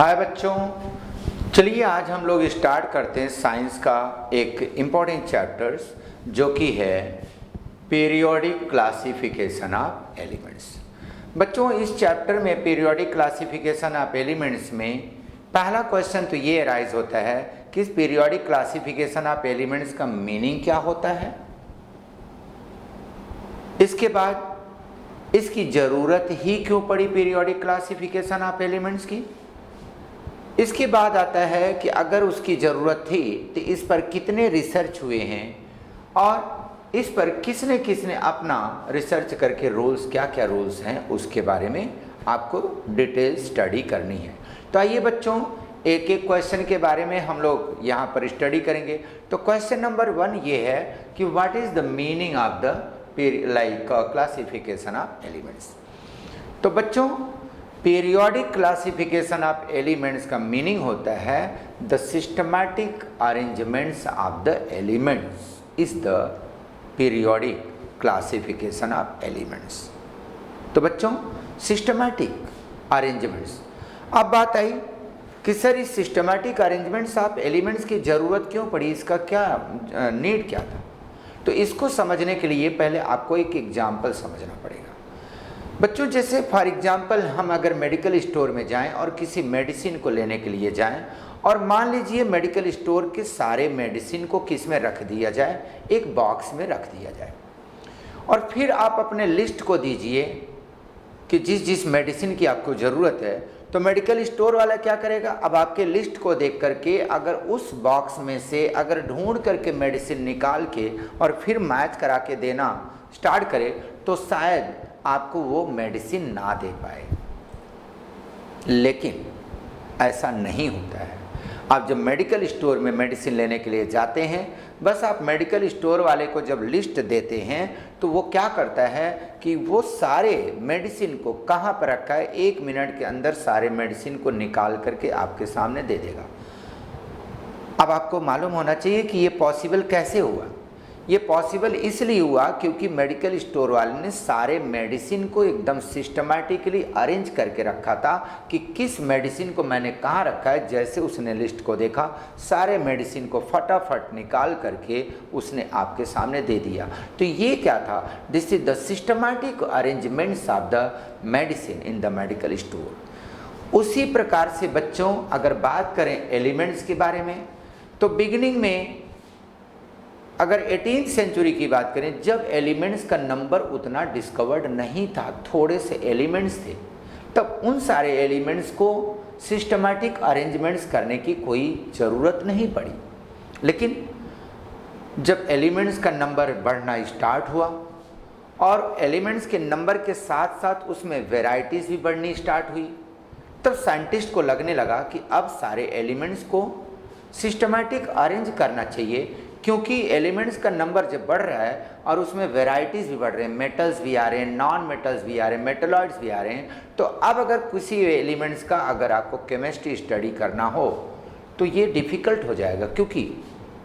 हाय बच्चों, चलिए आज हम लोग स्टार्ट करते हैं साइंस का एक इम्पॉर्टेंट चैप्टर्स जो कि है पीरियोडिक क्लासिफिकेशन ऑफ एलिमेंट्स। बच्चों इस चैप्टर में पीरियोडिक क्लासिफिकेशन ऑफ एलिमेंट्स में पहला क्वेश्चन तो ये अराइज होता है कि इस पीरियोडिक क्लासिफिकेशन ऑफ एलिमेंट्स का मीनिंग क्या होता है। इसके बाद इसकी ज़रूरत ही क्यों पड़ी पीरियोडिक क्लासिफिकेशन ऑफ एलिमेंट्स की। इसके बाद आता है कि अगर उसकी ज़रूरत थी तो इस पर कितने रिसर्च हुए हैं और इस पर किसने किसने अपना रिसर्च करके रूल्स क्या क्या रूल्स हैं उसके बारे में आपको डिटेल स्टडी करनी है। तो आइए बच्चों एक एक क्वेश्चन के बारे में हम लोग यहाँ पर स्टडी करेंगे। तो क्वेश्चन नंबर 1 ये है कि what is the meaning of the classification of elements. तो बच्चों पीरियोडिक क्लासिफिकेशन ऑफ एलिमेंट्स का मीनिंग होता है the systematic arrangements of the elements is the periodic classification of elements. तो बच्चों सिस्टमैटिक अरेंजमेंट्स, अब बात आई कि सर इस सिस्टमैटिक अरेंजमेंट्स ऑफ एलिमेंट्स की ज़रूरत क्यों पड़ी, इसका क्या नीड क्या था। तो इसको समझने के लिए पहले आपको एक एग्जाम्पल समझना पड़ेगा। बच्चों जैसे फॉर एग्जांपल हम अगर मेडिकल स्टोर में जाएं और किसी मेडिसिन को लेने के लिए जाएं और मान लीजिए मेडिकल स्टोर के सारे मेडिसिन को किस में रख दिया जाए, एक बॉक्स में रख दिया जाए और फिर आप अपने लिस्ट को दीजिए कि जिस जिस मेडिसिन की आपको ज़रूरत है। तो मेडिकल स्टोर वाला क्या करेगा, अब आपके लिस्ट को देख करके अगर उस बॉक्स में से अगर ढूंढ करके मेडिसिन निकाल के और फिर मैच करा के देना स्टार्ट करे तो शायद आपको वो मेडिसिन ना दे पाए। लेकिन ऐसा नहीं होता है। आप जब मेडिकल स्टोर में मेडिसिन लेने के लिए जाते हैं, बस आप मेडिकल स्टोर वाले को जब लिस्ट देते हैं तो वो क्या करता है कि वो सारे मेडिसिन को कहाँ पर रखा है 1 मिनट के अंदर सारे मेडिसिन को निकाल करके आपके सामने दे देगा। अब आपको मालूम होना चाहिए कि ये पॉसिबल कैसे हुआ। ये पॉसिबल इसलिए हुआ क्योंकि मेडिकल स्टोर वाले ने सारे मेडिसिन को एकदम सिस्टमैटिकली अरेंज करके रखा था कि किस मेडिसिन को मैंने कहाँ रखा है। जैसे उसने लिस्ट को देखा, सारे मेडिसिन को फटाफट निकाल करके उसने आपके सामने दे दिया। तो ये क्या था, this is the systematic arrangements of the medicine in the medical store. उसी प्रकार से बच्चों अगर बात करें एलिमेंट्स के बारे में, तो बिगिनिंग में अगर 18th सेंचुरी की बात करें, जब एलिमेंट्स का नंबर उतना डिस्कवर्ड नहीं था, थोड़े से एलिमेंट्स थे, तब उन सारे एलिमेंट्स को सिस्टमैटिक अरेंजमेंट्स करने की कोई ज़रूरत नहीं पड़ी। लेकिन जब एलिमेंट्स का नंबर बढ़ना स्टार्ट हुआ और एलिमेंट्स के नंबर के साथ साथ उसमें वेराइटीज़ भी बढ़नी स्टार्ट हुई, तब साइंटिस्ट को लगने लगा कि अब सारे एलिमेंट्स को सिस्टमैटिक अरेंज करना चाहिए, क्योंकि एलिमेंट्स का नंबर जब बढ़ रहा है और उसमें वेराइटीज़ भी बढ़ रहे हैं, मेटल्स भी आ रहे हैं, नॉन मेटल्स भी आ रहे हैं, मेटलॉइड्स भी आ रहे हैं। तो अब अगर किसी एलिमेंट्स का अगर आपको केमिस्ट्री स्टडी करना हो तो ये डिफ़िकल्ट हो जाएगा, क्योंकि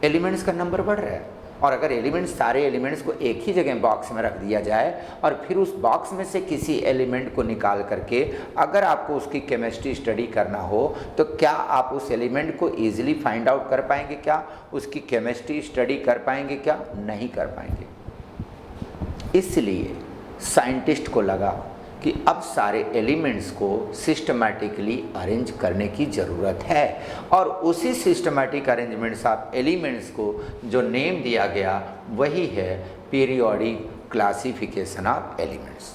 एलिमेंट्स का नंबर बढ़ रहा है। और अगर एलिमेंट्स सारे एलिमेंट्स को एक ही जगह बॉक्स में रख दिया जाए और फिर उस बॉक्स में से किसी एलिमेंट को निकाल करके अगर आपको उसकी केमिस्ट्री स्टडी करना हो तो क्या आप उस एलिमेंट को ईजिली फाइंड आउट कर पाएंगे, क्या उसकी केमिस्ट्री स्टडी कर पाएंगे, क्या नहीं कर पाएंगे। इसलिए साइंटिस्ट को लगा कि अब सारे एलिमेंट्स को सिस्टमैटिकली अरेंज करने की ज़रूरत है और उसी सिस्टमैटिक अरेंजमेंट्स ऑफ एलिमेंट्स को जो नेम दिया गया वही है पीरियोडिक क्लासिफिकेशन ऑफ एलिमेंट्स।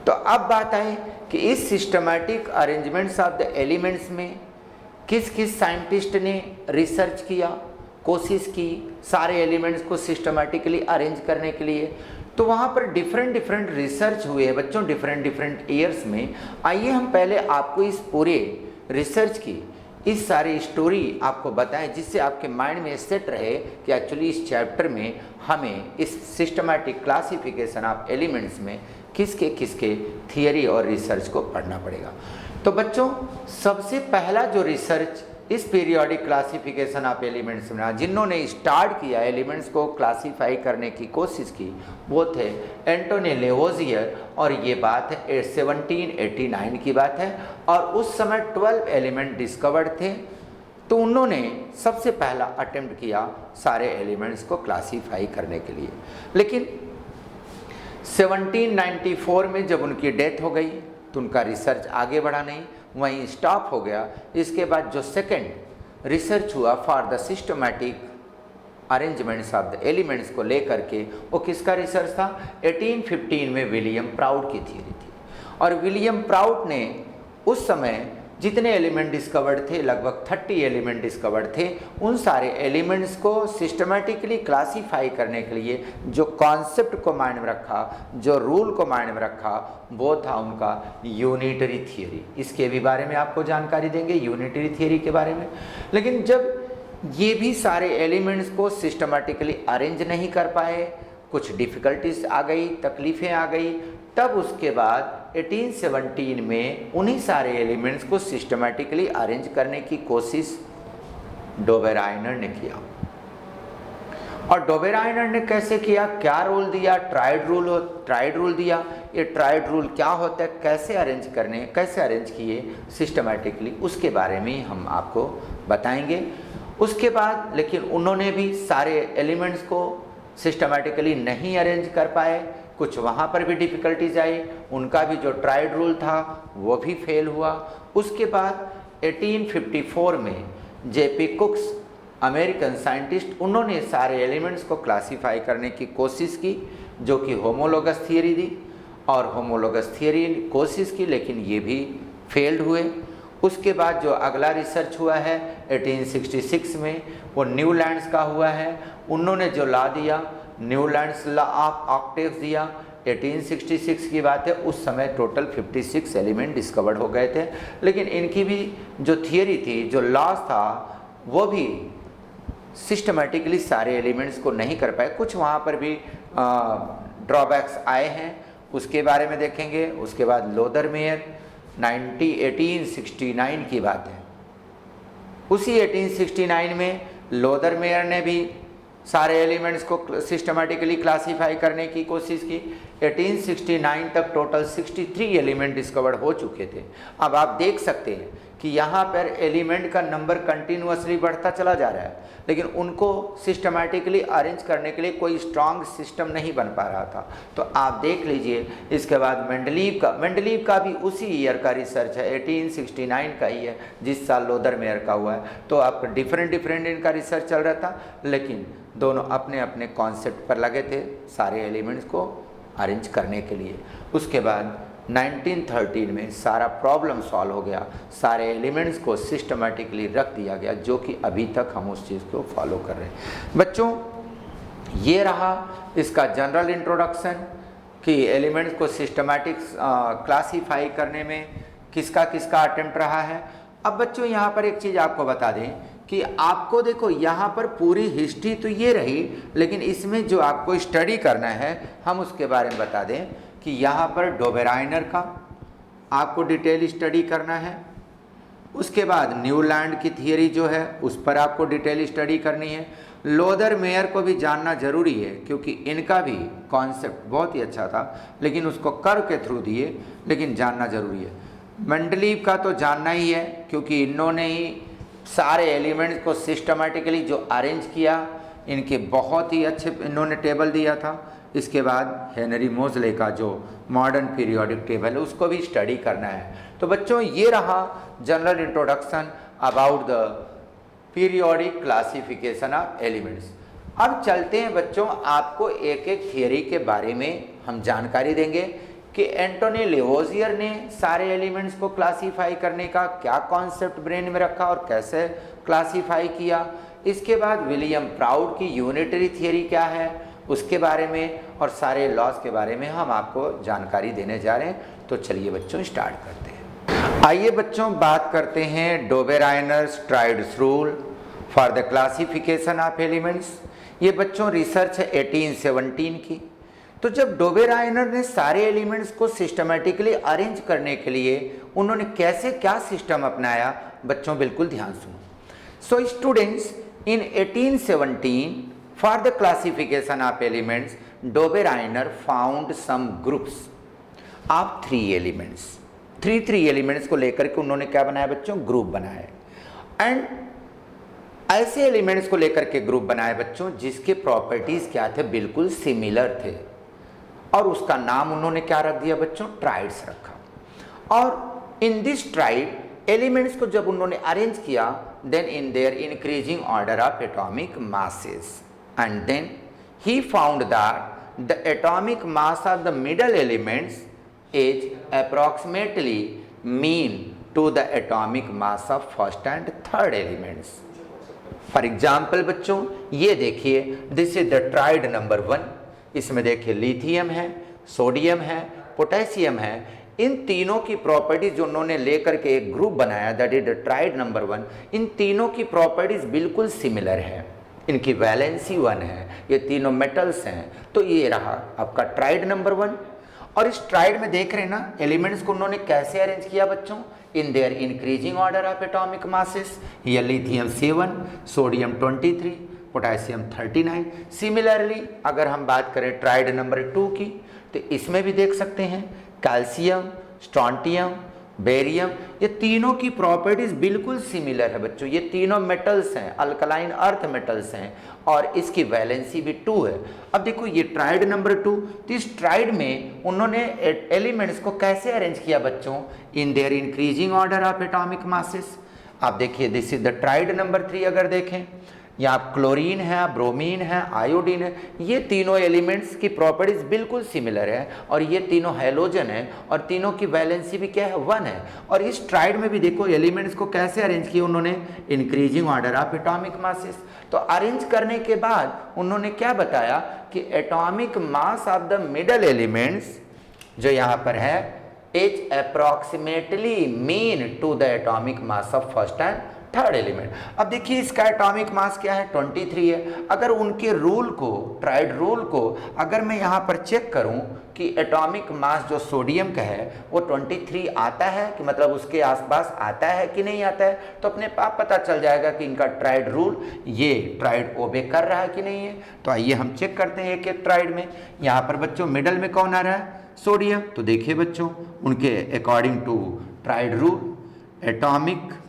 तो अब बात आए कि इस systematic arrangements of the elements में किस किस साइंटिस्ट ने रिसर्च किया, कोशिश की सारे एलिमेंट्स को सिस्टमैटिकली अरेंज करने के लिए। तो वहाँ पर डिफरेंट रिसर्च हुए हैं बच्चों, डिफरेंट ईयर्स में। आइए हम पहले आपको इस पूरे रिसर्च की इस सारी स्टोरी आपको बताएं, जिससे आपके माइंड में सेट रहे कि एक्चुअली इस चैप्टर में हमें इस सिस्टमैटिक क्लासिफिकेशन ऑफ एलिमेंट्स में किसके किसके थियरी और रिसर्च को पढ़ना पड़ेगा। तो बच्चों सबसे पहला जो रिसर्च इस पीरियोडिक क्लासिफिकेशन ऑफ एलिमेंट्स में जिन्होंने स्टार्ट किया एलिमेंट्स को क्लासीफाई करने की कोशिश की वो थे एंटोनी लेवोजियर, और ये बात है 1789 की बात है। और उस समय 12 एलिमेंट डिस्कवर्ड थे, तो उन्होंने सबसे पहला अटेम्प्ट किया सारे एलिमेंट्स को क्लासीफाई करने के लिए। लेकिन 1794 में जब उनकी डेथ हो गई तो उनका रिसर्च आगे बढ़ा नहीं, वहीं स्टॉप हो गया। इसके बाद जो सेकंड रिसर्च हुआ for the systematic arrangements of the elements को लेकर के, वो किसका रिसर्च था? 1815 में विलियम प्राउड की थियरी थी। और विलियम प्राउड ने उस समय जितने एलिमेंट डिस्कवर्ड थे, लगभग 30 एलिमेंट डिस्कवर्ड थे, उन सारे एलिमेंट्स को सिस्टमेटिकली क्लासीफाई करने के लिए जो कॉन्सेप्ट को माइंड में रखा, जो रूल को माइंड में रखा, वो था उनका यूनिटरी थियरी। इसके भी बारे में आपको जानकारी देंगे, यूनिटरी थियरी के बारे में। लेकिन जब ये भी सारे एलिमेंट्स को सिस्टमेटिकली अरेंज नहीं कर पाए, कुछ डिफ़िकल्टीज आ गई, तकलीफ़ें आ गई, तब उसके बाद 1817 में उन्हीं सारे एलिमेंट्स को सिस्टमेटिकली अरेंज करने की कोशिश डोबेराइनर ने किया। और डोबेराइनर ने कैसे किया, क्या रूल दिया? ट्राइड रूल दिया। ये ट्राइड रूल क्या होता है, कैसे अरेंज किए सिस्टमेटिकली, उसके बारे में हम आपको बताएंगे। उसके बाद लेकिन उन्होंने भी सारे एलिमेंट्स को सिस्टमेटिकली नहीं अरेंज कर पाए, कुछ वहाँ पर भी डिफ़िकल्टीज आई, उनका भी जो ट्राइड रूल था वो भी फेल हुआ। उसके बाद 1854 में जेपी कुक्स, अमेरिकन साइंटिस्ट, उन्होंने सारे एलिमेंट्स को क्लासीफाई करने की कोशिश की, जो कि होमोलोगस थियरी दी, और होमोलोगस थियरी कोशिश की, लेकिन ये भी फेल्ड हुए। उसके बाद जो अगला रिसर्च हुआ है 1866 में, वो न्यूलैंड्स का हुआ है। उन्होंने जो लॉ दिया, न्यूलैंड्स लॉ ऑफ ऑक्टेव्स दिया, 1866 की बात है। उस समय टोटल 56 एलिमेंट डिस्कवर्ड हो गए थे। लेकिन इनकी भी जो थियरी थी, जो लॉज था, वो भी सिस्टमेटिकली सारे एलिमेंट्स को नहीं कर पाए, कुछ वहाँ पर भी ड्रॉबैक्स आए हैं, उसके बारे में देखेंगे। उसके बाद लोदरमेयर 1869 की बात है। उसी 1869 में लोदरमेयर ने भी सारे एलिमेंट्स को सिस्टमेटिकली क्लासीफाई करने की कोशिश की। 1869 तक टोटल 63 एलिमेंट डिस्कवर्ड हो चुके थे। अब आप देख सकते हैं कि यहाँ पर एलिमेंट का नंबर कंटिन्यूअसली बढ़ता चला जा रहा है, लेकिन उनको सिस्टमेटिकली अरेंज करने के लिए कोई स्ट्रांग सिस्टम नहीं बन पा रहा था। तो आप देख लीजिए। इसके बाद मेंडलीव का भी उसी ईयर का रिसर्च है, 1869 का ही है, जिस साल लोदरमेयर का हुआ है। तो आप डिफरेंट इनका रिसर्च चल रहा था, लेकिन दोनों अपने अपने कॉन्सेप्ट पर लगे थे सारे एलिमेंट्स को अरेंज करने के लिए। उसके बाद 1913 में सारा प्रॉब्लम सॉल्व हो गया, सारे एलिमेंट्स को सिस्टमेटिकली रख दिया गया, जो कि अभी तक हम उस चीज़ को फॉलो कर रहे हैं। बच्चों, ये रहा इसका जनरल इंट्रोडक्शन कि एलिमेंट्स को सिस्टमेटिक क्लासीफाई करने में किसका अटेम्प्ट रहा है। अब बच्चों यहाँ पर एक चीज़ आपको बता दें कि आपको देखो यहाँ पर पूरी हिस्ट्री तो ये रही, लेकिन इसमें जो आपको स्टडी करना है हम उसके बारे में बता दें कि यहाँ पर डोबेराइनर का आपको डिटेल स्टडी करना है। उसके बाद न्यूलैंड की थियरी जो है उस पर आपको डिटेल स्टडी करनी है। लोदरमेयर को भी जानना जरूरी है, क्योंकि इनका भी कॉन्सेप्ट बहुत ही अच्छा था, लेकिन उसको कर्व के थ्रू दिए, लेकिन जानना जरूरी है। मेंडलीव का तो जानना ही है, क्योंकि इन्होंने ही सारे एलिमेंट्स को सिस्टमेटिकली जो अरेंज किया, इनके बहुत ही अच्छे इन्होंने टेबल दिया था। इसके बाद हेनरी मोजले का जो मॉडर्न पीरियोडिक टेबल है उसको भी स्टडी करना है। तो बच्चों, ये रहा general introduction about the periodic classification of elements. अब चलते हैं बच्चों, आपको एक एक थियरी के बारे में हम जानकारी देंगे कि एंटोनी लेवोजियर ने सारे एलिमेंट्स को क्लासीफाई करने का क्या कॉन्सेप्ट ब्रेन में रखा और कैसे क्लासीफाई किया। इसके बाद विलियम प्राउड की यूनिटरी थियरी क्या है उसके बारे में, और सारे लॉज के बारे में हम आपको जानकारी देने जा रहे हैं। तो चलिए बच्चों, स्टार्ट करते हैं। आइए बच्चों, बात करते हैं Dobereiner's triads rule for the classification of elements. ये बच्चों रिसर्च है 1817 की। तो जब डोबेराइनर ने सारे एलिमेंट्स को सिस्टमेटिकली अरेंज करने के लिए उन्होंने कैसे क्या सिस्टम अपनाया, बच्चों बिल्कुल ध्यान सुनो। So students, in 1817, for the classification of elements, Dobereiner found some groups of 3 elements. 3 elements को लेकर के उन्होंने क्या बनाया बच्चों, ग्रुप बनाए। एंड ऐसे एलिमेंट्स को लेकर के ग्रुप बनाए बच्चों जिसके प्रॉपर्टीज क्या थे, बिल्कुल सिमिलर थे, और उसका नाम उन्होंने क्या रख दिया बच्चों, ट्राइड्स रखा। और इन दिस ट्राइड एलिमेंट्स को जब उन्होंने अरेंज किया, then in their increasing order of atomic masses, and then he found that the atomic mass of the middle elements is approximately mean to the atomic mass of first and third elements. For example बच्चों, ये देखिए, this is the triad number 1। इसमें देखिए lithium है, sodium है, potassium है। इन तीनों की प्रॉपर्टीज जो उन्होंने लेकर के एक ग्रुप बनाया, that is the triad number 1। इन तीनों की प्रॉपर्टीज बिल्कुल सिमिलर है, इनकी वैलेंसी 1 है, ये तीनों मेटल्स हैं। तो ये रहा आपका ट्राइड नंबर 1। और इस ट्राइड में देख रहे हैं ना, एलिमेंट्स को उन्होंने कैसे अरेंज किया बच्चों, इन their increasing order of atomic masses. ये लिथियम 7, सोडियम 23, पोटेशियम 39। सिमिलरली अगर हम बात करें ट्राइड नंबर 2 की, तो इसमें भी देख सकते हैं कैल्शियम, स्ट्रॉन्टियम, बेरियम, ये तीनों की प्रॉपर्टीज बिल्कुल सिमिलर है बच्चों। ये तीनों मेटल्स हैं, अल्कलाइन अर्थ मेटल्स हैं, और इसकी वैलेंसी भी 2 है। अब देखो ये ट्राइड नंबर 2, तो इस ट्राइड में उन्होंने एलिमेंट्स को कैसे अरेंज किया बच्चों, इन their increasing order of atomic masses. आप देखिए, this is the triad number 3। अगर देखें, यहाँ क्लोरीन है, ब्रोमीन है, आयोडीन है, ये तीनों एलिमेंट्स की प्रॉपर्टीज बिल्कुल सिमिलर है, और ये तीनों हैलोजन है, और तीनों की वैलेंसी भी क्या है, 1 है। और इस ट्राइड में भी देखो एलिमेंट्स को कैसे अरेंज किया उन्होंने, increasing order of atomic masses. तो अरेंज करने के बाद उन्होंने क्या बताया कि atomic mass of the middle elements जो यहाँ पर है, is approximately mean to the atomic mass of first and third element. अब देखिए इसका एटॉमिक मास क्या है, 23 है। अगर उनके रूल को, ट्राइड रूल को अगर मैं यहाँ पर चेक करूँ कि एटॉमिक मास जो सोडियम का है वो 23 आता है कि मतलब उसके आसपास आता है कि नहीं आता है, तो अपने आप पता चल जाएगा कि इनका ट्राइड रूल, ये ट्राइड ओबे कर रहा है कि नहीं है। तो आइए हम चेक करते हैं एक एक ट्राइड में। यहाँ पर बच्चों मिडल में कौन आ रहा है, सोडियम। तो देखिए बच्चों, उनके according to triad rule, atomic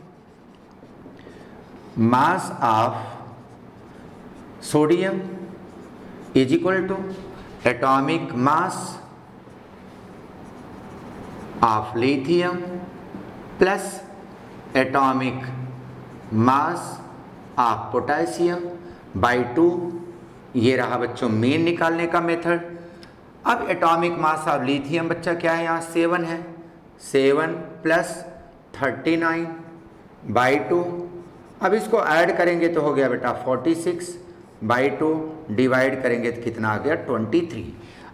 mass of sodium is equal to atomic mass of lithium plus atomic mass of potassium by 2। ये रहा बच्चों मेन निकालने का मेथड। अब एटॉमिक मास ऑफ लिथियम बच्चा क्या है, यहाँ 7 है, 7 प्लस 39 बाई 2। अब इसको ऐड करेंगे तो हो गया बेटा 46 बाई 2, डिवाइड करेंगे तो कितना आ गया, 23।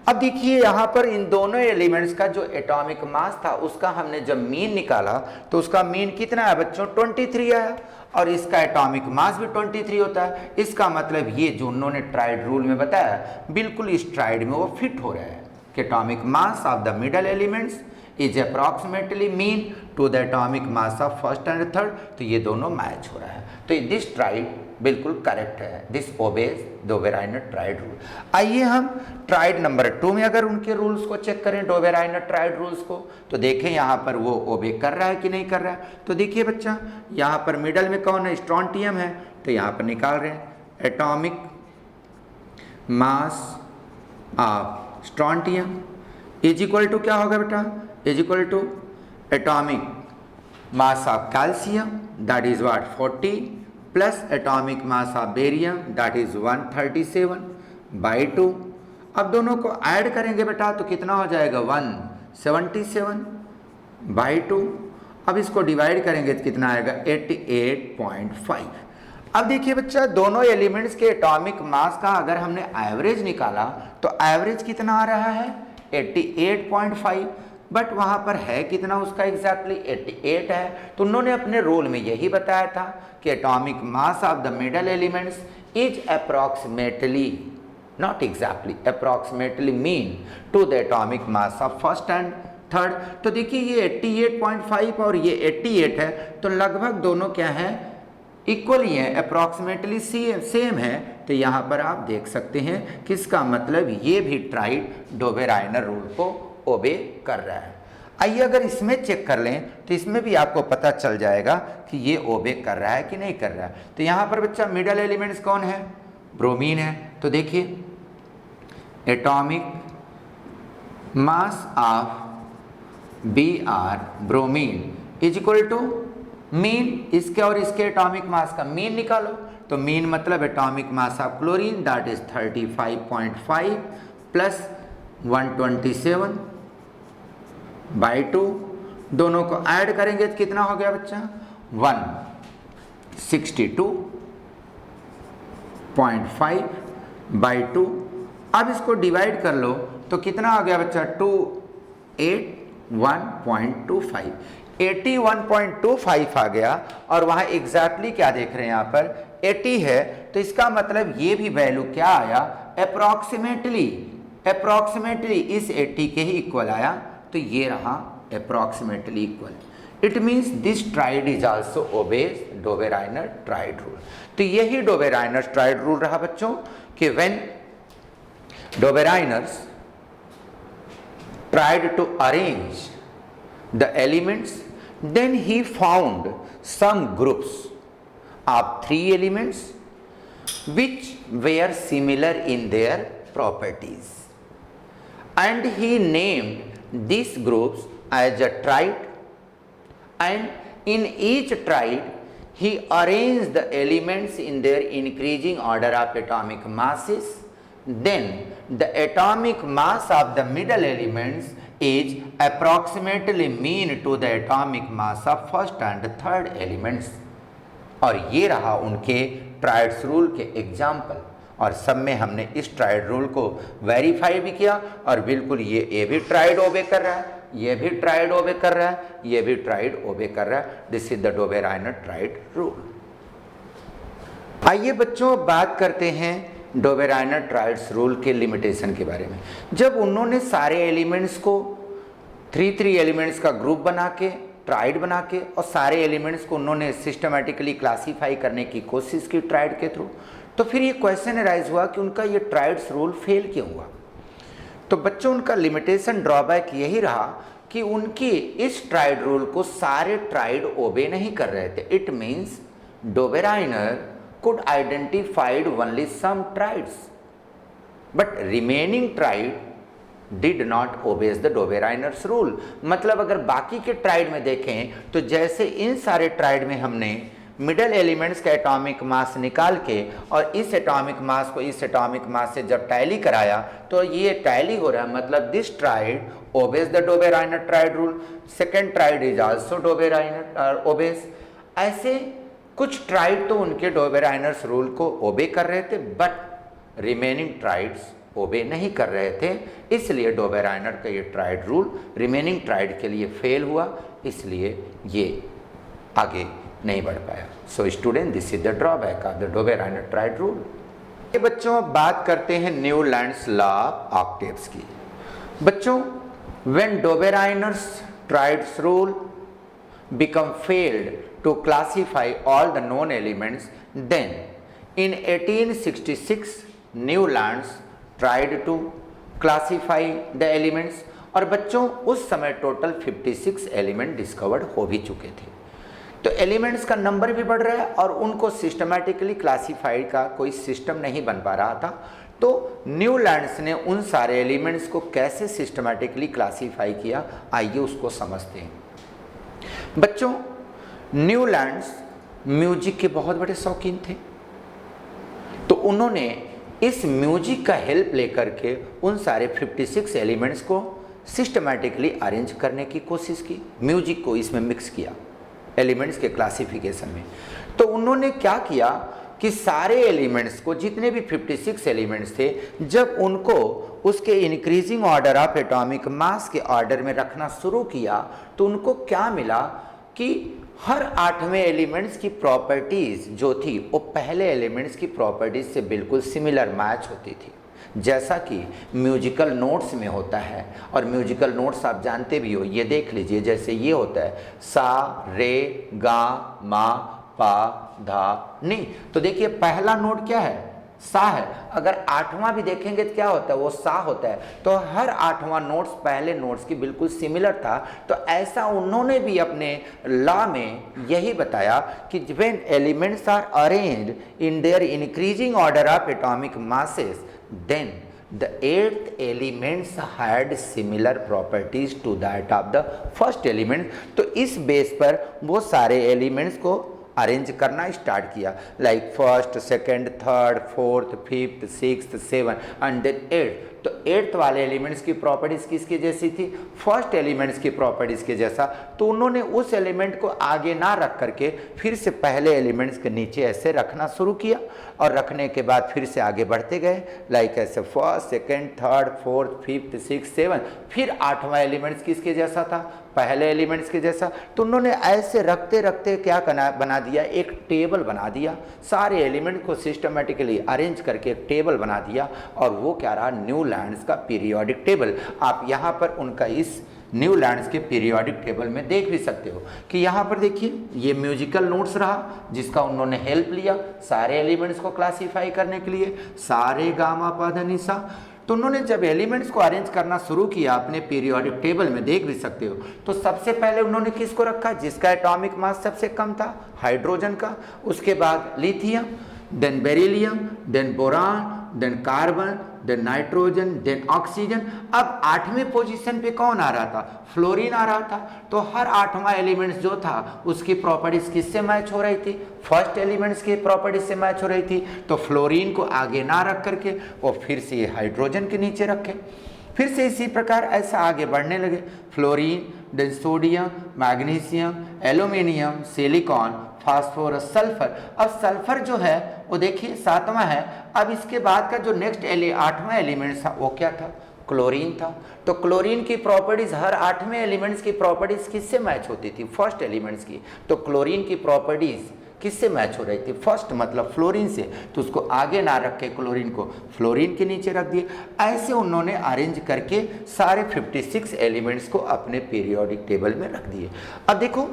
अब देखिए यहाँ पर इन दोनों एलिमेंट्स का जो एटॉमिक मास था उसका हमने जब मीन निकाला तो उसका मीन कितना है बच्चों, 23 आया, और इसका एटॉमिक मास भी 23 होता है। इसका मतलब ये जो उन्होंने ट्राइड रूल में बताया बिल्कुल इस ट्राइड में वो फिट हो रहा है कि atomic mass of the middle elements is approximately mean to the atomic mass of first and third. तो ये दोनों मैच हो रहा है, तो दिस ट्राइड बिल्कुल करेक्ट है, this obeys Dobereiner triad rule. आइए हम ट्राइड नंबर 2 में अगर उनके रूल्स को चेक करें, डोबेराइनर ट्राइड रूल्स को, तो देखें यहाँ पर वो ओबे कर रहा है कि नहीं कर रहा है। तो देखिए बच्चा, यहाँ पर मिडल में कौन है, स्ट्रॉन्टियम है, तो यहाँ पर निकाल रहे हैं atomic mass of strontium is equal to क्या होगा बेटा, is equal to atomic mass of calcium that is what 40 plus atomic mass of barium that is 137 by 2। अब दोनों को ऐड करेंगे बेटा तो कितना हो जाएगा, 177 बाई 2। अब इसको डिवाइड करेंगे तो कितना आएगा, 88.5। अब देखिए बच्चा, दोनों एलिमेंट्स के एटॉमिक मास का अगर हमने एवरेज निकाला तो एवरेज कितना आ रहा है, 88.5, बट वहाँ पर है कितना उसका एग्जैक्टली 88 है। तो उन्होंने अपने रूल में यही बताया था कि atomic mass of the middle elements is approximately, not exactly, approximately mean to the atomic mass of first and third. तो देखिए ये 88.5 और ये 88 है, तो लगभग दोनों क्या है, इक्वल ही है, अप्रॉक्सीमेटली सेम है, तो यहाँ पर आप देख सकते हैं कि इसका मतलब ये भी ट्राइड डोबेराइनर रूल को ओबे कर रहा है। आइए अगर इसमें चेक कर लें तो इसमें भी आपको पता चल जाएगा कि ये ओबे कर रहा है कि नहीं कर रहा है। तो यहाँ पर बच्चा मिडल एलिमेंट्स कौन है? ब्रोमीन है। तो देखिए atomic mass of Br bromine is equal to mean, इसके और इसके एटॉमिक मास का मीन निकालो। तो मीन मतलब atomic mass of chlorine that is 35.5 plus 127 by 2, दोनों को ऐड करेंगे तो कितना हो गया बच्चा? 162.5 बाई 2। अब इसको डिवाइड कर लो तो कितना आ गया बच्चा? 281.25, 81.25 आ गया। और वहाँ एग्जैक्टली क्या देख रहे हैं यहाँ पर? 80 है, तो इसका मतलब ये भी वैल्यू क्या आया? अप्रॉक्सीमेटली इस 80 के ही इक्वल आया। तो ये रहा approximately equal. It means this tried is also obeys Dobereiner triad rule. तो यही डोबेराइनर ट्राइड रूल रहा बच्चों कि when डोबेराइनर्स tried to arrange the elements, then he found some groups of 3 elements which were similar in their properties, and he named these groups as a tride, and in each tride he arranged the elements in their increasing order of atomic masses. Then the atomic mass of the middle elements is approximately mean to the atomic mass of first and third elements. और ये रहा उनके triads rule के example. और सब में हमने इस ट्राइड रूल को वेरीफाई भी किया और बिल्कुल ये भी ट्राइड ओबे कर रहा है, ये भी ट्राइड ओबे कर रहा है, ये भी ट्राइड ओबे कर रहा है। This is the Dobereiner triad rule. आइए बच्चों बात करते हैं डोबेराइनर ट्राइड्स रूल के लिमिटेशन के बारे में। जब उन्होंने सारे एलिमेंट्स को 3 एलिमेंट्स का ग्रुप बना के ट्राइड बना के और सारे एलिमेंट्स को उन्होंने सिस्टमेटिकली क्लासीफाई करने की कोशिश की ट्राइड के थ्रू, तो फिर ये क्वेश्चन अराइज हुआ कि उनका ये ट्राइड्स रूल फेल क्यों हुआ। तो बच्चों उनका लिमिटेशन ड्रॉबैक यही रहा कि उनकी इस ट्राइड रूल को सारे ट्राइड ओबे नहीं कर रहे थे। It means Dobereiner could identified only some trides, but remaining tride did not obey the Dobereiner's rule. मतलब अगर बाकी के ट्राइड में देखें तो जैसे इन सारे ट्राइड में हमने मिडल एलिमेंट्स का एटॉमिक मास निकाल के और इस एटॉमिक मास को इस एटॉमिक मास से जब टैली कराया तो ये टैली हो रहा है, मतलब this tried obeys the Dobereiner triad rule, second tried is also Dobereiner obeys. ऐसे कुछ ट्राइड तो उनके डोबेराइनर्स रूल को ओबे कर रहे थे, बट रिमेनिंग ट्राइड्स ओबे नहीं कर रहे थे, इसलिए डोबेराइनर का ये ट्राइड रूल रिमेनिंग ट्राइड के लिए फेल हुआ, इसलिए ये आगे नहीं बढ़ पाया। So student, this is the drawback of the Dobereiner triad rule. ये बच्चों बात करते हैं न्यूलैंड्स लॉ ऑफ ऑक्टेव्स की। बच्चों when Dobereiner's triads rule become failed to classify all the known elements, then in 1866 Newlands tried to classify the elements। और बच्चों उस समय टोटल 56 एलिमेंट डिस्कवर्ड हो भी चुके थे। तो एलिमेंट्स का नंबर भी बढ़ रहा है और उनको सिस्टमैटिकली क्लासीफाइड का कोई सिस्टम नहीं बन पा रहा था। तो न्यूलैंड्स ने उन सारे एलिमेंट्स को कैसे सिस्टमैटिकली क्लासीफाई किया, आइए उसको समझते हैं। बच्चों न्यूलैंड्स म्यूजिक के बहुत बड़े शौकीन थे, तो उन्होंने इस म्यूजिक का हेल्प लेकर के उन सारे 56 एलिमेंट्स को सिस्टमैटिकली अरेंज करने की कोशिश की, म्यूजिक को इसमें मिक्स किया एलिमेंट्स के क्लासिफिकेशन में। तो उन्होंने क्या किया कि सारे एलिमेंट्स को, जितने भी 56 एलिमेंट्स थे, जब उनको उसके increasing order of atomic mass के ऑर्डर में रखना शुरू किया तो उनको क्या मिला कि हर 8वें एलिमेंट्स की प्रॉपर्टीज़ जो थी वो पहले एलिमेंट्स की प्रॉपर्टीज़ से बिल्कुल सिमिलर मैच होती थी, जैसा कि म्यूजिकल नोट्स में होता है। और म्यूजिकल नोट्स आप जानते भी हो, ये देख लीजिए, जैसे ये होता है सा रे गा मा पा धा नी। तो देखिए पहला नोट क्या है, सा है। अगर आठवां भी देखेंगे तो क्या होता है, वो सा होता है। तो हर आठवां नोट्स पहले नोट्स की बिल्कुल सिमिलर था। तो ऐसा उन्होंने भी अपने लॉ में यही बताया कि when elements are arranged in their increasing order of atomic masses then the eighth elements had similar properties to that of the first element। तो इस बेस पर वो सारे एलिमेंट्स को अरेंज करना स्टार्ट किया, like first, second, third, fourth, fifth, sixth, seven and then eighth. तो eighth वाले एलिमेंट्स की प्रॉपर्टीज किसकी जैसी थी, फर्स्ट एलिमेंट्स की प्रॉपर्टीज के जैसा। तो उन्होंने उस एलिमेंट को आगे ना रख करके फिर से पहले एलिमेंट्स के नीचे ऐसे रखना शुरू किया, और रखने के बाद फिर से आगे बढ़ते गए, लाइक ऐसे first, second, third, fourth, fifth, six, seven. फिर आठवां एलिमेंट्स किसके जैसा था, पहले एलिमेंट्स के जैसा। तो उन्होंने ऐसे रखते रखते क्या बना दिया, एक टेबल बना दिया, सारे एलिमेंट को सिस्टमेटिकली अरेंज करके एक टेबल बना दिया, और वो क्या रहा, न्यूलैंड्स का पीरियोडिक टेबल। आप यहाँ पर उनका इस न्यूलैंड्स के पीरियोडिक टेबल में देख भी सकते हो कि यहाँ पर देखिए ये म्यूजिकल नोट्स रहा, जिसका उन्होंने हेल्प लिया सारे एलिमेंट्स को क्लासीफाई करने के लिए, सारे गामा पा धा नि सा। तो उन्होंने जब एलिमेंट्स को अरेंज करना शुरू किया अपने पीरियोडिक टेबल में, देख भी सकते हो, तो सबसे पहले उन्होंने किसको रखा, जिसका एटॉमिक मास सबसे कम था, हाइड्रोजन का। उसके बाद lithium, then beryllium, then boron, then carbon, then nitrogen, then oxygen. अब आठवीं पोजीशन पे कौन आ रहा था, फ्लोरीन आ रहा था। तो हर आठवां एलिमेंट्स जो था उसकी प्रॉपर्टीज किससे मैच हो रही थी, फर्स्ट एलिमेंट्स की प्रॉपर्टीज से मैच हो रही थी। तो फ्लोरीन को आगे ना रख करके वो फिर से हाइड्रोजन के नीचे रखे, फिर से इसी प्रकार ऐसा आगे बढ़ने लगे, fluorine, then sodium, magnesium, aluminium, silicon, phosphorus, sulphur. अब सल्फर जो है वो देखिए सातवां है। अब इसके बाद का जो नेक्स्ट आठवां एलिमेंट था वो क्या था, क्लोरीन था। तो क्लोरीन की प्रॉपर्टीज हर आठवें एलिमेंट्स की प्रॉपर्टीज किससे मैच होती थी, फर्स्ट एलिमेंट्स की। तो क्लोरीन की प्रॉपर्टीज किससे मैच हो रही थी, फर्स्ट मतलब फ्लोरीन से। तो उसको आगे ना रख के क्लोरीन को फ्लोरीन के नीचे रख दिए। ऐसे उन्होंने अरेंज करके सारे 56 एलिमेंट्स को अपने पीरियोडिक टेबल में रख दिए। अब देखो,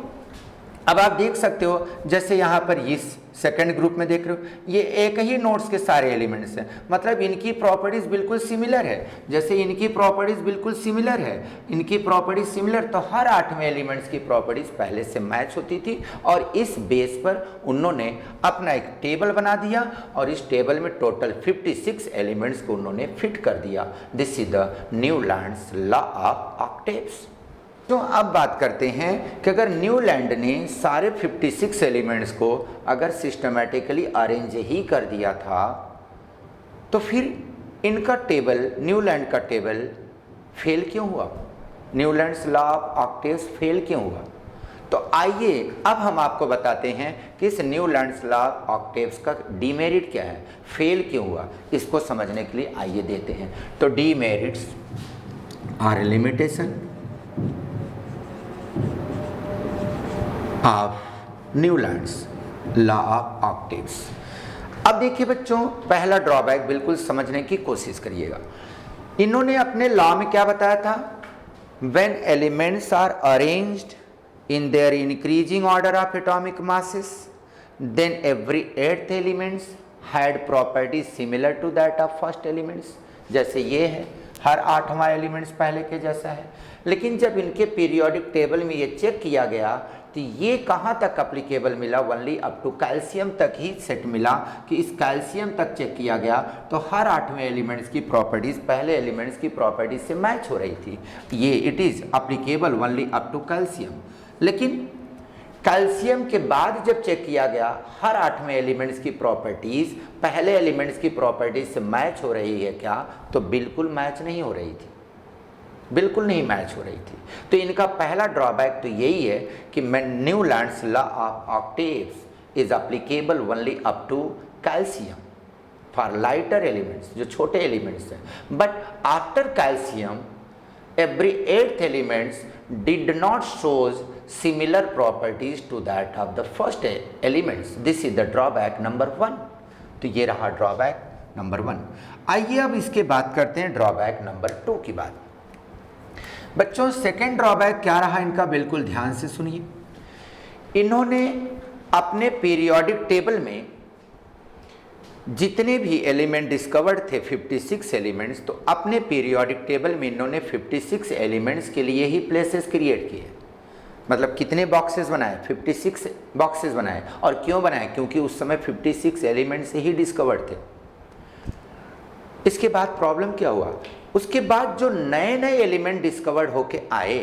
अब आप देख सकते हो जैसे यहाँ पर इस सेकंड ग्रुप में देख रहे हो, ये एक ही नोड्स के सारे एलिमेंट्स हैं, मतलब इनकी प्रॉपर्टीज बिल्कुल सिमिलर है। जैसे इनकी प्रॉपर्टीज बिल्कुल सिमिलर है, इनकी प्रॉपर्टीज सिमिलर, तो हर आठवें एलिमेंट्स की प्रॉपर्टीज पहले से मैच होती थी। और इस बेस पर उन्होंने अपना एक टेबल बना दिया, और इस टेबल में टोटल 56 एलिमेंट्स को उन्होंने फिट कर दिया। This is the Newlands law of octaves. तो अब बात करते हैं कि अगर न्यूलैंड ने सारे 56 एलिमेंट्स को अगर सिस्टमेटिकली अरेंज ही कर दिया था, तो फिर इनका टेबल, न्यूलैंड का टेबल फेल क्यों हुआ, Newlands law of octaves fail क्यों हुआ। तो आइए अब हम आपको बताते हैं कि इस न्यूलैंड्स लॉ ऑफ ऑक्टेव्स का डीमेरिट क्या है, फेल क्यों हुआ। इसको समझने के लिए आइए देते हैं। तो demerits or limitation of Newlands law of octaves. अब देखिए बच्चों, पहला ड्रॉबैक बिल्कुल समझने की कोशिश करिएगा। इन्होंने अपने लॉ में क्या बताया था, when elements are arranged in their increasing order of atomic masses then every eighth elements had properties similar to that of first elements. जैसे ये है, हर आठवां एलिमेंट्स पहले के जैसा है। लेकिन जब इनके पीरियोडिक टेबल में ये चेक किया गया तो ये कहाँ तक अप्लीकेबल मिला, ओनली अप टू कैल्शियम तक ही सेट मिला, कि इस कैल्शियम तक चेक किया गया तो हर आठवें एलिमेंट्स की प्रॉपर्टीज पहले एलिमेंट्स की प्रॉपर्टीज से मैच हो रही थी। ये it is applicable only up to calcium. लेकिन कैल्शियम के बाद जब चेक किया गया हर आठवें एलिमेंट्स की प्रॉपर्टीज पहले एलिमेंट्स की प्रॉपर्टीज से मैच हो रही है क्या, तो बिल्कुल मैच नहीं हो रही थी, बिल्कुल नहीं मैच हो रही थी। तो इनका पहला ड्रॉबैक तो यही है कि Newlands law of octaves is applicable only up to calcium for lighter elements, जो छोटे एलिमेंट्स हैं। But after calcium every eighth elements did not shows similar properties to that of the first elements. This is the drawback number 1. तो ये रहा drawback number 1। आइए अब इसके बात करते हैं ड्रॉबैक नंबर 2 की बात। बच्चों, सेकेंड ड्रॉबैक क्या रहा इनका, बिल्कुल ध्यान से सुनिए। इन्होंने अपने पीरियोडिक टेबल में जितने भी एलिमेंट डिस्कवर्ड थे 56 एलिमेंट्स, तो अपने पीरियोडिक टेबल में इन्होंने 56 एलिमेंट्स के लिए ही प्लेसेस क्रिएट किए। मतलब कितने बॉक्सेस बनाए? 56 बॉक्सेस बनाए। और क्यों बनाए? क्योंकि उस समय 56 एलिमेंट्स ही डिस्कवर्ड थे। इसके बाद प्रॉब्लम क्या हुआ? उसके बाद जो नए नए एलिमेंट डिस्कवर्ड होके आए,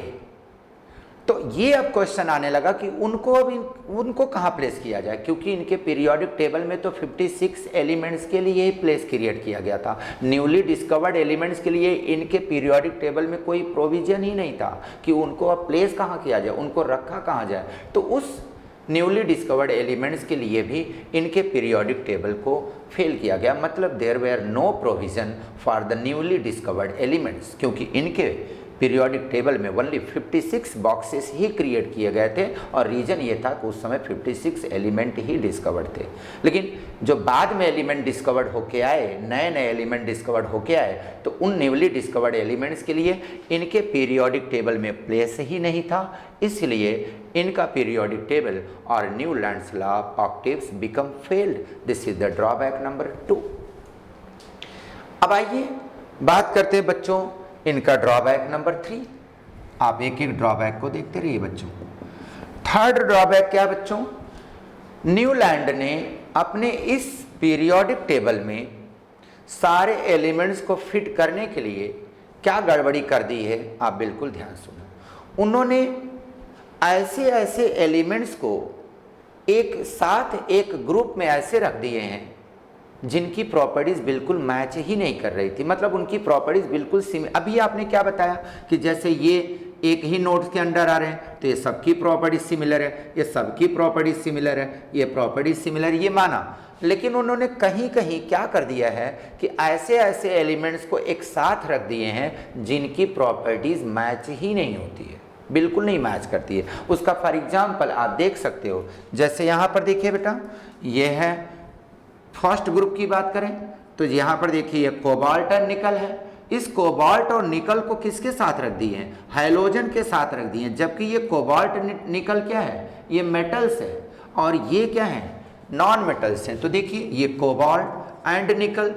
तो ये अब क्वेश्चन आने लगा कि उनको कहाँ प्लेस किया जाए, क्योंकि इनके पीरियोडिक टेबल में तो 56 एलिमेंट्स के लिए ही प्लेस क्रिएट किया गया था। न्यूली डिस्कवर्ड एलिमेंट्स के लिए इनके पीरियोडिक टेबल में कोई प्रोविजन ही नहीं था कि उनको अब प्लेस कहाँ किया जाए, उनको रखा कहाँ जाए। तो उस न्यूली डिस्कवर्ड एलिमेंट्स के लिए भी इनके पीरियोडिक टेबल को फेल किया गया। मतलब there were no provision for the newly discovered elements, क्योंकि इनके पीरियोडिक टेबल में ओनली 56 बॉक्सेस ही क्रिएट किए गए थे। और रीज़न ये था कि उस समय 56 एलिमेंट ही डिस्कवर्ड थे। लेकिन जो बाद में एलिमेंट डिस्कवर्ड होके आए, नए नए एलिमेंट डिस्कवर्ड होके आए, तो उन न्यूली डिस्कवर्ड एलिमेंट्स के लिए इनके पीरियोडिक टेबल में प्लेस ही नहीं था। इसलिए इनका पीरियोडिक टेबल और Newlands law of octaves become failed. This is the drawback number 2। अब आइए बात करते हैं बच्चों इनका ड्रॉबैक नंबर 3। आप एक एक ड्रॉबैक को देखते रहिए बच्चों। थर्ड ड्रॉबैक क्या बच्चों? न्यूलैंड ने अपने इस पीरियोडिक टेबल में सारे एलिमेंट्स को फिट करने के लिए क्या गड़बड़ी कर दी है, आप बिल्कुल ध्यान सुनो। उन्होंने ऐसे ऐसे एलिमेंट्स को एक साथ एक ग्रुप में ऐसे रख दिए हैं जिनकी प्रॉपर्टीज़ बिल्कुल मैच ही नहीं कर रही थी। मतलब उनकी प्रॉपर्टीज़ बिल्कुल अभी आपने क्या बताया कि जैसे ये एक ही नोड्स के अंडर आ रहे हैं, तो ये सबकी प्रॉपर्टीज सिमिलर है, ये सबकी प्रॉपर्टीज सिमिलर है, ये प्रॉपर्टीज सिमिलर, ये माना। लेकिन उन्होंने कहीं कहीं क्या कर दिया है कि ऐसे ऐसे एलिमेंट्स को एक साथ रख दिए हैं जिनकी प्रॉपर्टीज़ मैच ही नहीं होती है, बिल्कुल नहीं मैच करती है। उसका फॉर एग्जाम्पल आप देख सकते हो। जैसे यहाँ पर देखिए बेटा, ये है फर्स्ट ग्रुप की बात करें तो यहाँ पर देखिए कोबाल्ट और निकल है। इस कोबाल्ट और निकल को किसके साथ रख दिए हैं? हैलोजन के साथ रख दिए हैं। जबकि ये कोबाल्ट निकल क्या है? ये मेटल्स है और ये क्या है? नॉन मेटल्स हैं। तो देखिए ये कोबाल्ट एंड निकल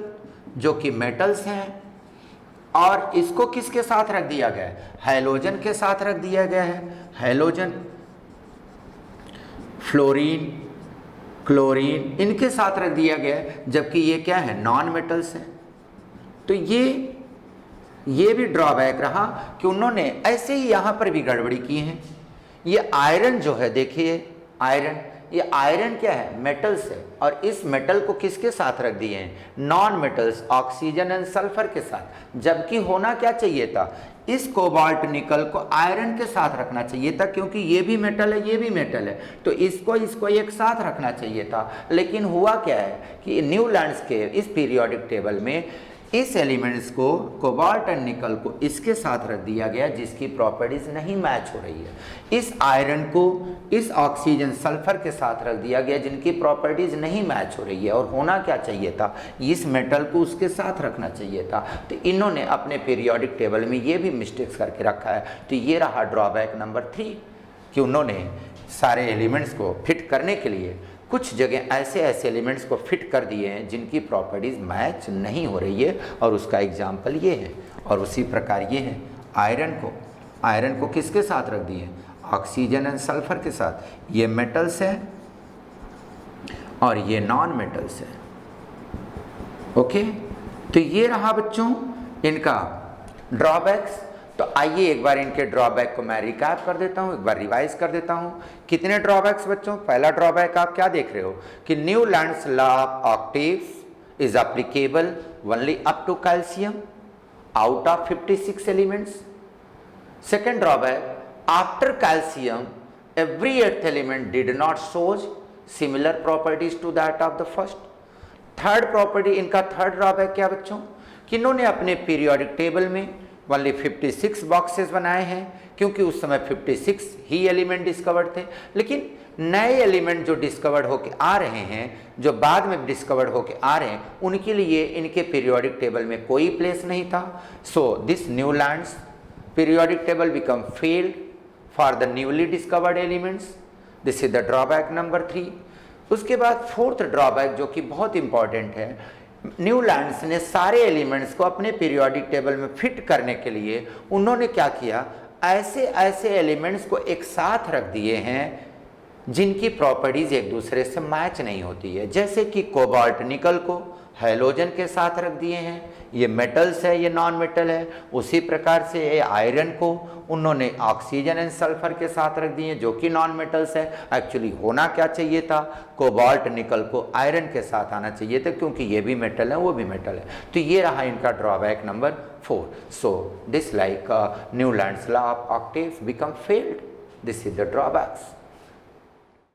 जो कि मेटल्स हैं, और इसको किसके साथ रख दिया गया है? हैलोजन के साथ रख दिया गया है। हैलोजन, फ्लोरीन, क्लोरीन, इनके साथ रख दिया गया है। जबकि ये क्या है? नॉन मेटल्स हैं। तो ये भी ड्रॉबैक रहा कि उन्होंने ऐसे ही यहाँ पर भी गड़बड़ी की है। ये आयरन जो है, देखिए आयरन, ये आयरन क्या है? मेटल्स है। और इस मेटल को किसके साथ रख दिए हैं? Non metals, oxygen and sulphur के साथ। जबकि होना क्या चाहिए था? इस कोबाल्ट निकल को आयरन के साथ रखना चाहिए था, क्योंकि ये भी मेटल है, ये भी मेटल है, तो इसको एक साथ रखना चाहिए था। लेकिन हुआ क्या है कि न्यूलैंड्स के इस पीरियोडिक टेबल में इस एलिमेंट्स को, कोबाल्ट एंड निकल को इसके साथ रख दिया गया जिसकी प्रॉपर्टीज नहीं मैच हो रही है। इस आयरन को इस ऑक्सीजन सल्फर के साथ रख दिया गया जिनकी प्रॉपर्टीज नहीं मैच हो रही है। और होना क्या चाहिए था? इस मेटल को उसके साथ रखना चाहिए था। तो इन्होंने अपने पीरियोडिक टेबल में ये भी मिस्टेक्स करके रखा है। तो ये रहा ड्रॉबैक नंबर 3 कि उन्होंने सारे एलिमेंट्स को फिट करने के लिए कुछ जगह ऐसे ऐसे एलिमेंट्स को फिट कर दिए हैं जिनकी प्रॉपर्टीज़ मैच नहीं हो रही है। और उसका एग्जाम्पल ये है। और उसी प्रकार ये है, आयरन को किसके साथ रख दिए? ऑक्सीजन एंड सल्फर के साथ। ये मेटल्स है और ये नॉन मेटल्स है। ओके, तो ये रहा बच्चों इनका ड्रॉबैक्स। तो आइए एक बार इनके ड्रॉबैक को मैं रिकैप कर देता हूँ, एक बार रिवाइज कर देता हूँ। कितने ड्रॉबैक्स बच्चों? पहला ड्रॉबैक आप क्या देख रहे हो कि Newlands law of octaves is applicable only up to calcium out of 56 elements. Second drawback, after calcium every earth element did not shows similar properties to that of the first. Third property, इनका third drawback क्या बच्चों कि इन्होंने अपने periodic table में only 56 boxes बनाए हैं, क्योंकि उस समय 56 ही एलिमेंट डिस्कवर्ड थे। लेकिन नए एलिमेंट जो डिस्कवर्ड होके आ रहे हैं, जो बाद में डिस्कवर्ड होके आ रहे हैं, उनके लिए इनके पीरियोडिक टेबल में कोई प्लेस नहीं था। So this Newlands periodic table become failed for the newly discovered elements this is the drawback number 3। उसके बाद फोर्थ ड्रॉबैक जो कि बहुत इंपॉर्टेंट है, न्यूलैंड्स ने सारे एलिमेंट्स को अपने पीरियोडिक टेबल में फिट करने के लिए उन्होंने क्या किया, ऐसे ऐसे एलिमेंट्स को एक साथ रख दिए हैं जिनकी प्रॉपर्टीज एक दूसरे से मैच नहीं होती है। जैसे कि कोबाल्ट निकल को हैलोजन के साथ रख दिए हैं, ये मेटल्स है, ये नॉन मेटल है। उसी प्रकार से ये आयरन को उन्होंने ऑक्सीजन एंड सल्फर के साथ रख दिए जो कि नॉन मेटल्स है। एक्चुअली होना क्या चाहिए था, कोबाल्ट निकल को आयरन के साथ आना चाहिए था, क्योंकि ये भी मेटल है वो भी मेटल है। तो ये रहा इनका drawback number 4। So this like Newlands law of Octave become failed. This is the drawbacks.